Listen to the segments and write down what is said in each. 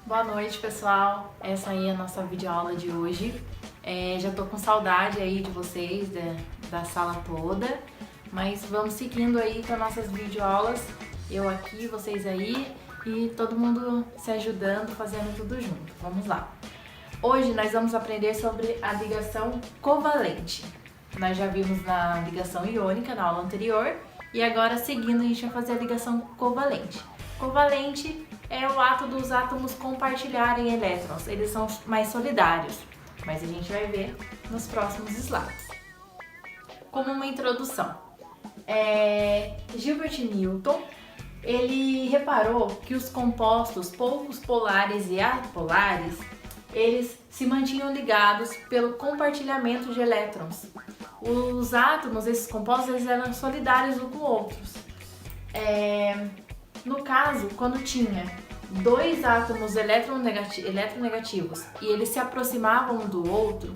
Boa noite, pessoal. Essa aí é a nossa videoaula de hoje. Já tô com saudade aí de vocês, da sala toda, mas vamos seguindo aí com as nossas videoaulas. Eu aqui, vocês aí e todo mundo se ajudando, fazendo tudo junto. Vamos lá. Hoje nós vamos aprender sobre a ligação covalente. Nós já vimos na ligação iônica na aula anterior e agora seguindo a gente vai fazer a ligação covalente. Covalente é o ato dos átomos compartilharem elétrons, eles são mais solidários, mas a gente vai ver nos próximos slides. Como uma introdução, Gilbert Newton, ele reparou que os compostos poucos polares e apolares, eles se mantinham ligados pelo compartilhamento de elétrons. Os átomos, esses compostos, eles eram solidários uns com outros. No caso, quando tinha dois átomos eletronegativos e eles se aproximavam um do outro,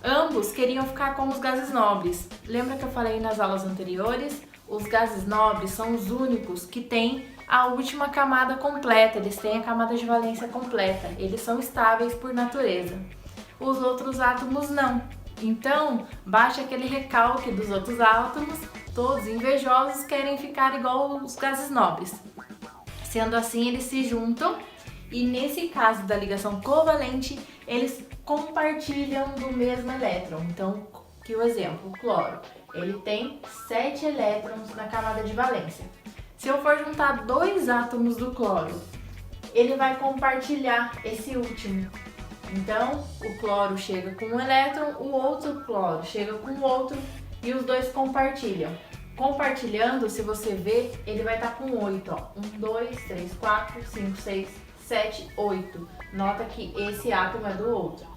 ambos queriam ficar como os gases nobres. Lembra que eu falei nas aulas anteriores? Os gases nobres são os únicos que têm a última camada completa, eles têm a camada de valência completa, eles são estáveis por natureza. Os outros átomos não. Então, baixa aquele recalque dos outros átomos, todos invejosos querem ficar igual os gases nobres. Sendo assim, eles se juntam e nesse caso da ligação covalente, eles compartilham do mesmo elétron. Então, aqui o exemplo, o cloro, ele tem 7 elétrons na camada de valência. Se eu for juntar dois átomos do cloro, ele vai compartilhar esse último. Então, o cloro chega com um elétron, o outro cloro chega com o outro e os dois compartilham. Compartilhando, se você ver, ele vai estar com 8, ó. 1, 2, 3, 4, 5, 6, 7, 8. Nota que esse átomo é do outro.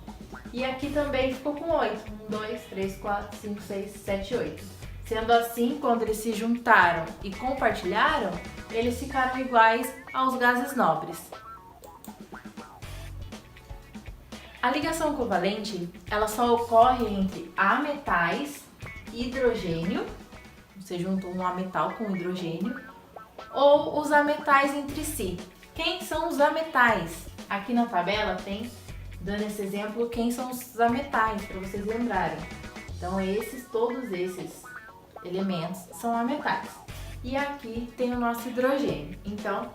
E aqui também ficou com 8. 1, 2, 3, 4, 5, 6, 7, 8. Sendo assim, quando eles se juntaram e compartilharam, eles ficaram iguais aos gases nobres. A ligação covalente, ela só ocorre entre ametais, hidrogênio, você junta um ametal com hidrogênio, ou os ametais entre si. Quem são os ametais? Aqui na tabela tem, dando esse exemplo, quem são os ametais, para vocês lembrarem. Então, todos esses elementos são ametais. E aqui tem o nosso hidrogênio. Então,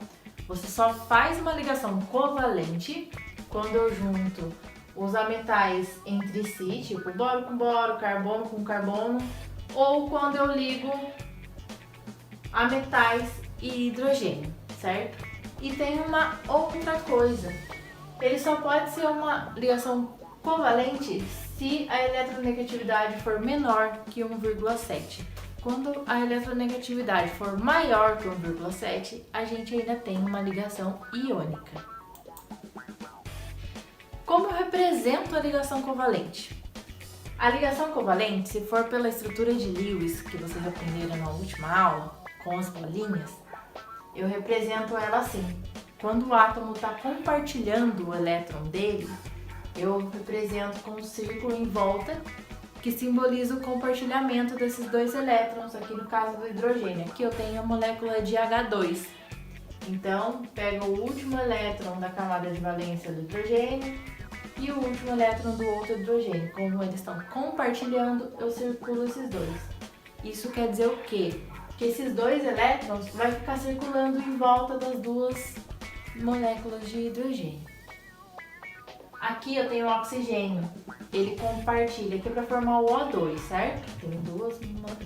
você só faz uma ligação covalente quando eu junto os ametais entre si, tipo boro com boro, carbono com carbono, ou quando eu ligo ametais e hidrogênio, certo? E tem uma outra coisa, ele só pode ser uma ligação covalente se a eletronegatividade for menor que 1,7. Quando a eletronegatividade for maior que 1,7, a gente ainda tem uma ligação iônica. Como eu represento a ligação covalente? A ligação covalente, se for pela estrutura de Lewis, que vocês aprenderam na última aula, com as bolinhas, eu represento ela assim. Quando o átomo está compartilhando o elétron dele, eu represento com um círculo em volta, que simboliza o compartilhamento desses dois elétrons, aqui no caso do hidrogênio. Aqui eu tenho a molécula de H2. Então, pego o último elétron da camada de valência do hidrogênio e o último elétron do outro hidrogênio. Como eles estão compartilhando, eu circulo esses dois. Isso quer dizer o quê? Que esses dois elétrons vão ficar circulando em volta das duas moléculas de hidrogênio. Aqui eu tenho o oxigênio, ele compartilha aqui para formar o O2, certo?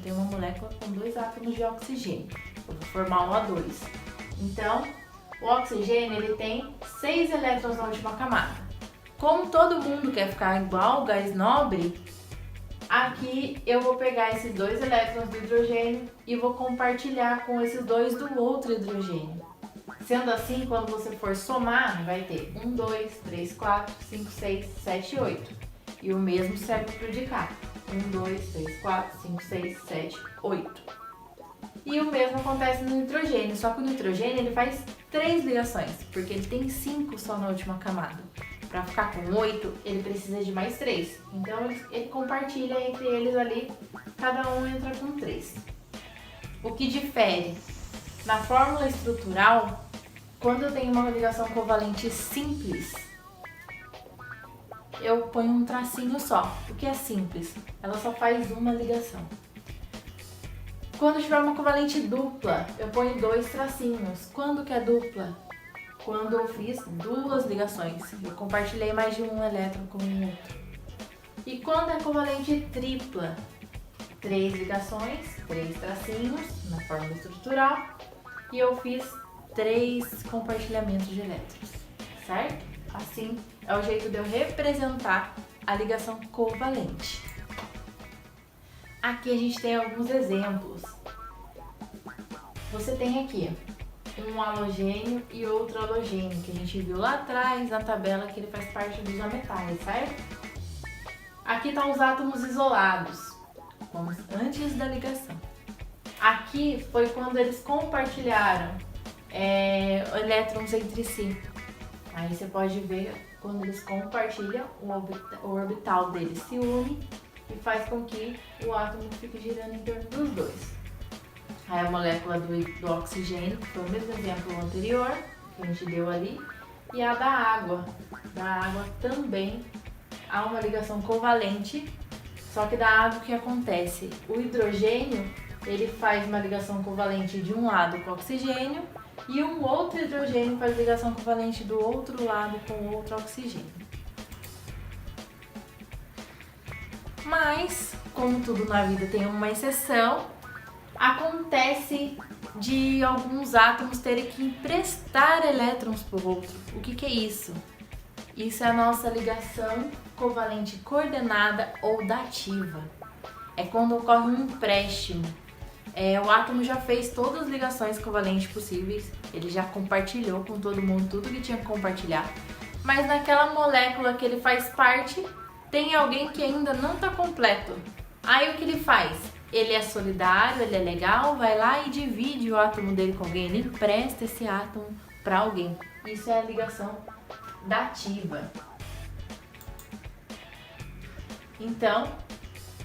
Tem uma molécula com dois átomos de oxigênio, eu vou formar o O2. Então, o oxigênio ele tem 6 elétrons na última camada. Como todo mundo quer ficar igual ao gás nobre, aqui eu vou pegar esses dois elétrons do hidrogênio e vou compartilhar com esses dois do outro hidrogênio. Sendo assim, quando você for somar, vai ter 1, 2, 3, 4, 5, 6, 7, 8. E o mesmo serve para o de cá. 1, 2, 3, 4, 5, 6, 7, 8. E o mesmo acontece no nitrogênio, só que o nitrogênio ele faz 3 ligações, porque ele tem 5 só na última camada. Para ficar com 8, ele precisa de mais 3. Então ele compartilha entre eles ali, cada um entra com 3. O que difere na fórmula estrutural Quando eu tenho uma ligação covalente simples, eu ponho um tracinho só. O que é simples? Ela só faz uma ligação. Quando tiver uma covalente dupla, eu ponho 2 tracinhos. Quando que é dupla? Quando eu fiz 2 ligações. Eu compartilhei mais de um elétron com o outro. E quando é covalente tripla? 3 ligações, 3 tracinhos na forma estrutural. E eu fiz 3 compartilhamentos de elétrons, certo? Assim é o jeito de eu representar a ligação covalente. Aqui a gente tem alguns exemplos. Você tem aqui um halogênio e outro halogênio, que a gente viu lá atrás na tabela que ele faz parte dos ametais, certo? Aqui estão os átomos isolados, como antes da ligação. Aqui foi quando eles compartilharam elétrons entre si. Aí você pode ver quando eles compartilham, o orbital deles se une e faz com que o átomo fique girando em torno dos dois. Aí a molécula do oxigênio, que foi o mesmo exemplo anterior que a gente deu ali, e a da água. Da água também há uma ligação covalente, só que da água o que acontece? O hidrogênio, ele faz uma ligação covalente de um lado com o oxigênio e um outro hidrogênio faz ligação covalente do outro lado com outro oxigênio. Mas, como tudo na vida tem uma exceção, acontece de alguns átomos terem que emprestar elétrons para o outro. O que é isso? Isso é a nossa ligação covalente coordenada ou dativa. É quando ocorre um empréstimo. O átomo já fez todas as ligações covalentes possíveis, ele já compartilhou com todo mundo tudo que tinha que compartilhar, mas naquela molécula que ele faz parte, tem alguém que ainda não está completo. Aí o que ele faz? Ele é solidário, ele é legal, vai lá e divide o átomo dele com alguém, ele empresta esse átomo para alguém. Isso é a ligação dativa. Então,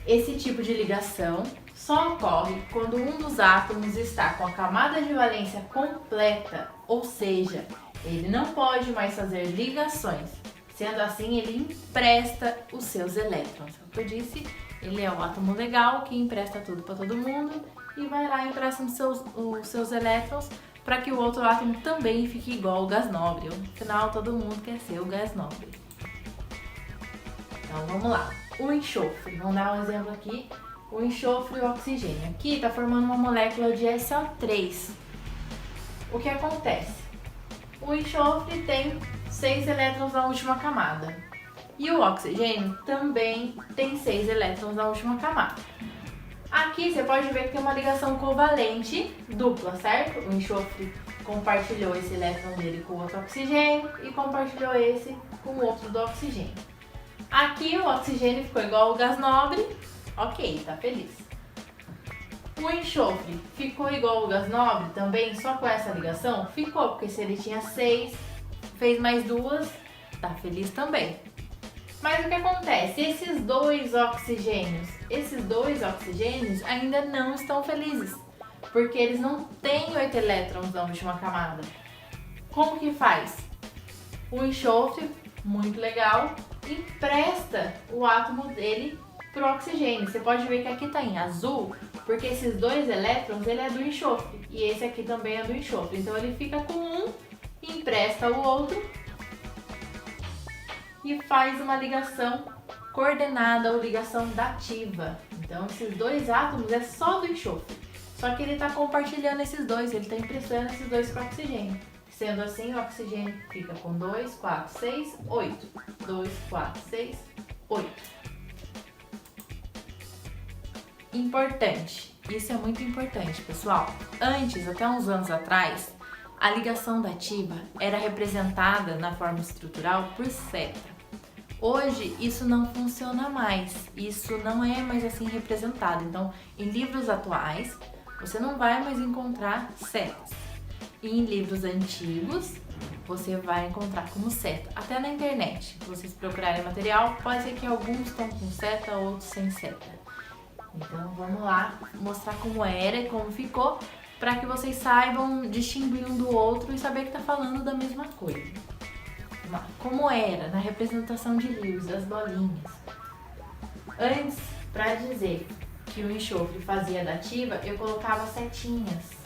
esse tipo de ligação só ocorre quando um dos átomos está com a camada de valência completa, ou seja, ele não pode mais fazer ligações. Sendo assim, ele empresta os seus elétrons. Como eu disse, ele é o átomo legal que empresta tudo para todo mundo e vai lá e empresta os seus elétrons para que o outro átomo também fique igual ao gás nobre. Afinal, todo mundo quer ser o gás nobre. Então, vamos lá. O enxofre, vamos dar um exemplo aqui. O enxofre e o oxigênio. Aqui está formando uma molécula de SO3. O que acontece? O enxofre tem 6 elétrons na última camada. E o oxigênio também tem 6 elétrons na última camada. Aqui você pode ver que tem uma ligação covalente dupla, certo? O enxofre compartilhou esse elétron dele com outro oxigênio e compartilhou esse com o outro do oxigênio. Aqui o oxigênio ficou igual ao gás nobre. Ok, tá feliz. O enxofre ficou igual ao gás nobre também, só com essa ligação? Ficou, porque se ele tinha 6, fez mais 2, tá feliz também. Mas o que acontece? Esses dois oxigênios ainda não estão felizes, porque eles não têm 8 elétrons na última camada. Como que faz? O enxofre, muito legal, empresta o átomo dele pro oxigênio. Você pode ver que aqui tá em azul, porque esses 2 elétrons, ele é do enxofre, e esse aqui também é do enxofre. Então ele fica com um, empresta o outro e faz uma ligação coordenada ou ligação dativa. Então esses 2 átomos é só do enxofre, só que ele está compartilhando esses 2, ele está emprestando esses 2 para o oxigênio. Sendo assim, o oxigênio fica com 2, 4, 6, 8. 2, 4, 6, 8. Importante, isso é muito importante, pessoal. Antes, até uns anos atrás, a ligação dativa era representada na forma estrutural por seta. Hoje isso não funciona mais, isso não é mais assim representado. Então, em livros atuais, você não vai mais encontrar setas. E em livros antigos, você vai encontrar como seta. Até na internet, se vocês procurarem material, pode ser que alguns estão com seta, outros sem seta. Então vamos lá mostrar como era e como ficou para que vocês saibam distinguir um do outro e saber que está falando da mesma coisa. Como era na representação de Lewis, as bolinhas. Antes, para dizer que o enxofre fazia dativa, eu colocava setinhas.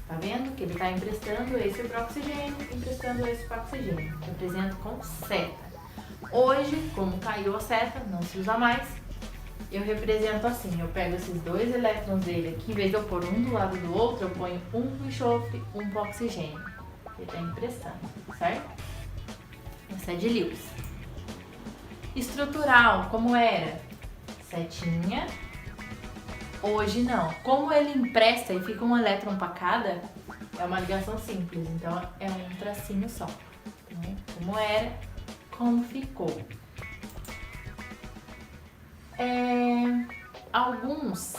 Tá vendo que ele está emprestando esse para oxigênio, emprestando esse para oxigênio. Represento com seta. Hoje, como caiu a seta, não se usa mais, eu represento assim. Eu pego esses dois elétrons dele aqui, em vez de eu pôr um do lado do outro, eu ponho um pro enxofre, um pro oxigênio. Ele está emprestando, certo? Essa é de Lewis. Estrutural, como era? Setinha. Hoje não. Como ele empresta e fica um elétron para cada, é uma ligação simples, então é um tracinho só. Então, como era, como ficou. Alguns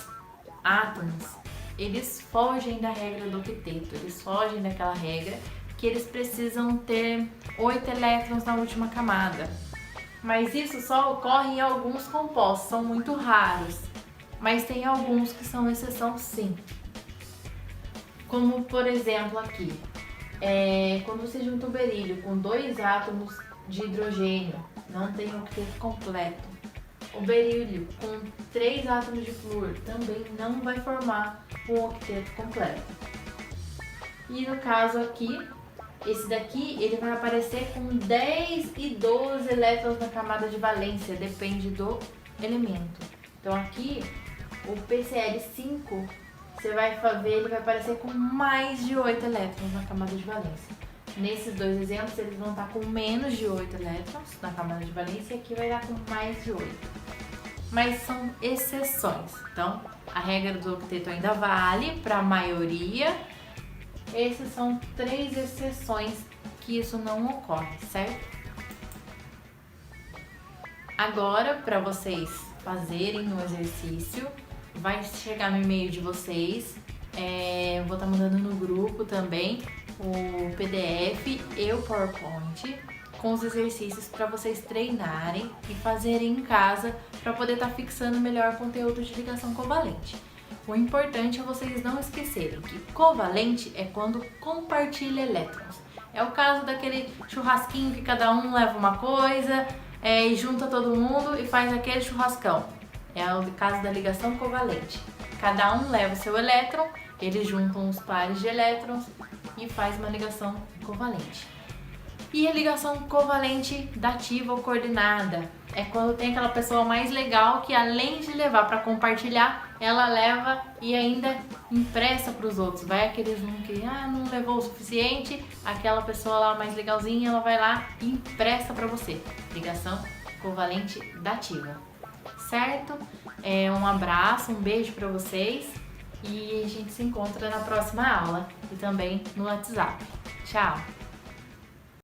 átomos, eles fogem da regra do octeto, eles fogem daquela regra que eles precisam ter 8 elétrons na última camada. Mas isso só ocorre em alguns compostos, são muito raros. Mas tem alguns que são exceção sim. Como por exemplo aqui, quando você junta o berílio com 2 átomos de hidrogênio, não tem octeto completo. O berílio com 3 átomos de flúor também não vai formar um octeto completo. E no caso aqui, esse daqui ele vai aparecer com 10 e 12 elétrons na camada de valência, depende do elemento. Então aqui, o PCl5, você vai ver, ele vai aparecer com mais de 8 elétrons na camada de valência. Nesses dois exemplos, eles vão estar com menos de 8 elétrons na camada de valência e aqui vai dar com mais de 8. Mas são exceções. Então, a regra do octeto ainda vale para a maioria. Essas são 3 exceções que isso não ocorre, certo? Agora, para vocês fazerem o exercício, vai chegar no e-mail de vocês, vou estar mandando no grupo também o PDF e o PowerPoint com os exercícios para vocês treinarem e fazerem em casa para poder estar fixando melhor o conteúdo de ligação covalente. O importante é vocês não esquecerem que covalente é quando compartilha elétrons. É o caso daquele churrasquinho que cada um leva uma coisa e junta todo mundo e faz aquele churrascão. É o caso da ligação covalente. Cada um leva o seu elétron, eles juntam os pares de elétrons e faz uma ligação covalente. E a ligação covalente dativa ou coordenada é quando tem aquela pessoa mais legal que, além de levar para compartilhar, ela leva e ainda empresta para os outros. Vai aqueles que não levou o suficiente, aquela pessoa lá mais legalzinha, ela vai lá e empresta para você. Ligação covalente dativa. Certo? Um abraço, um beijo para vocês e a gente se encontra na próxima aula e também no WhatsApp. Tchau!